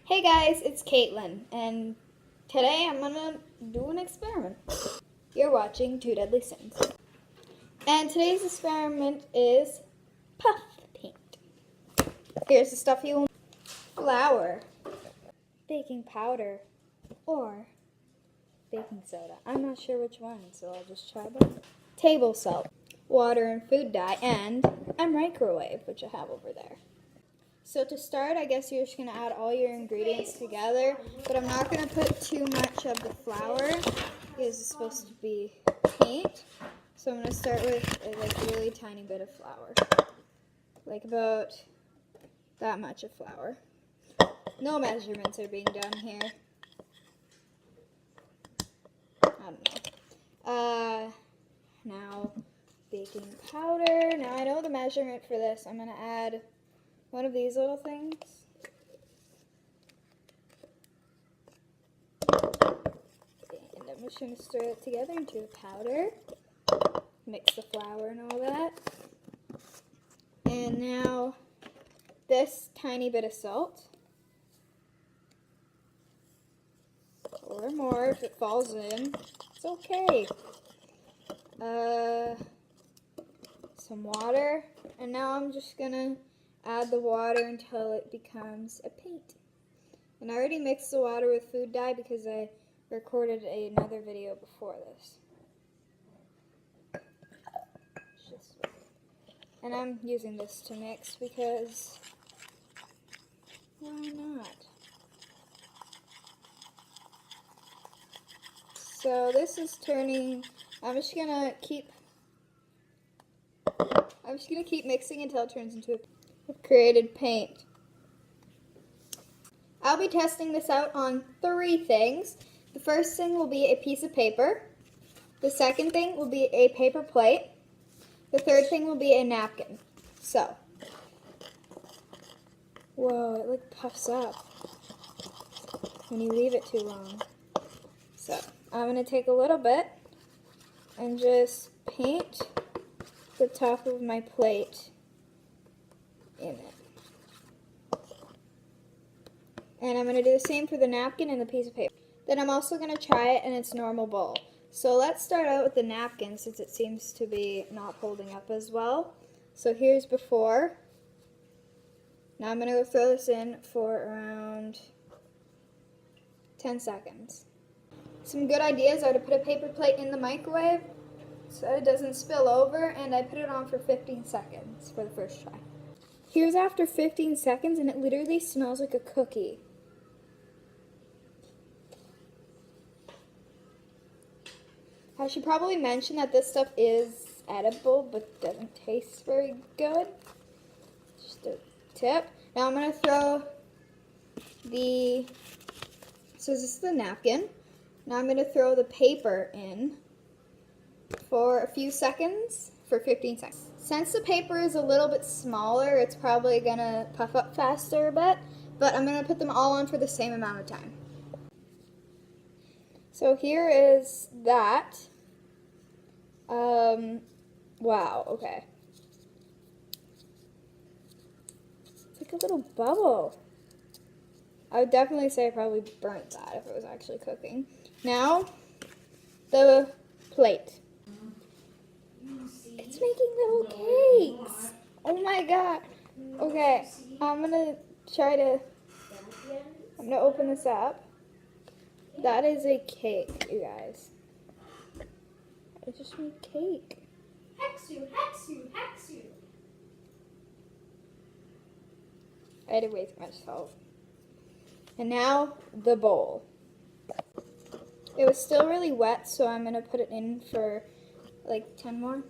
Hey guys, it's Caitlin, and today I'm gonna do an experiment. You're watching Two Deadly Sins. And today's experiment is puff paint. Here's the stuff you will need: flour, baking powder, or baking soda. I'm not sure which one, so I'll just try both. Table salt, water and food dye, and a microwave, which I have over there. So to start, I guess you're just going to add all your ingredients together, but I'm not going to put too much of the flour because it's supposed to be paint. So I'm going to start with a really tiny bit of flour, like about that much of flour. No measurements are being done here. I don't know. Now baking powder. Now I know the measurement for this. I'm going to add one of these little things. And I'm just going to stir it together into a powder. Mix the flour and all that. And now this tiny bit of salt. Or more if it falls in. It's okay. Some water. And now I'm just going to add the water until it becomes a paint. And I already mixed the water with food dye because I recorded another video before this. And I'm using this to mix because why not? So this is turning, I'm just gonna keep mixing until it turns into a created paint. I'll be testing this out on 3 things. The first thing will be a piece of paper. The second thing will be a paper plate. The third thing will be a napkin. So, whoa, it like puffs up when you leave it too long. So, I'm going to take a little bit and just paint the top of my plate in it. And I'm going to do the same for the napkin and the piece of paper. Then I'm also going to try it in its normal bowl. So let's start out with the napkin since it seems to be not holding up as well. So here's before. Now I'm going to go throw this in for around 10 seconds. Some good ideas are to put a paper plate in the microwave so it doesn't spill over, and I put it on for 15 seconds for the first try. Here's after 15 seconds and it literally smells like a cookie. I should probably mention that this stuff is edible but doesn't taste very good. Just a tip. Now I'm going to throw so this is the napkin. Now I'm going to throw the paper in for a few seconds, for 15 seconds. Since the paper is a little bit smaller, it's probably going to puff up faster a bit, but I'm going to put them all on for the same amount of time. So here is that. Wow, okay. It's like a little bubble. I would definitely say I probably burnt that if it was actually cooking. Now, the plate. It's making little cakes. Oh my god. Okay, I'm gonna open this up. That is a cake, you guys. I just made cake. Hexu, Hexu, Hexu. I had way too much salt. And now, the bowl. It was still really wet, so I'm gonna put it in for like 10 more.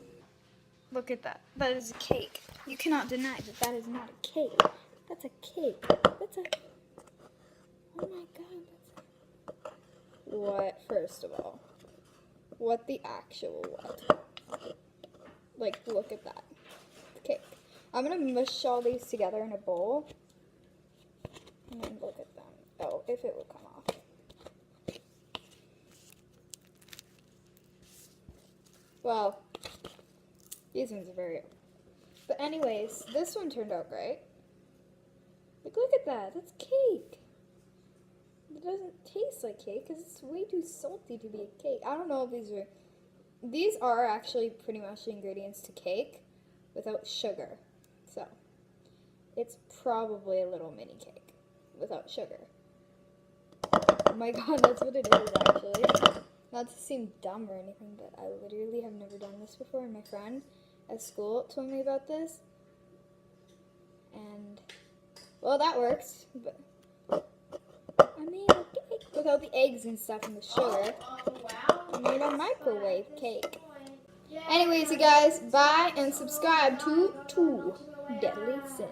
Look at that. That is a cake. You cannot deny that that is not a cake. That's a cake. That's a... Oh my god. That's a... What, first of all? What the actual what? Like, look at that. Cake. I'm going to mush all these together in a bowl. And then look at them. Oh, if it will come off. Well, these ones are very... But anyways, this one turned out great. Like, look at that. That's cake. doesn't taste like cake because it's way too salty to be a cake. I don't know if these are actually pretty much the ingredients to cake without sugar. So it's probably a little mini cake without sugar. Oh my god, that's what it is actually. Not to seem dumb or anything, but I literally have never done this before, and my friend at school told me about this. And, well, that works, but I made a cake without the eggs and stuff and the sugar. I made a microwave cake. Anyways, you guys, bye and subscribe to Two Deadly Sins.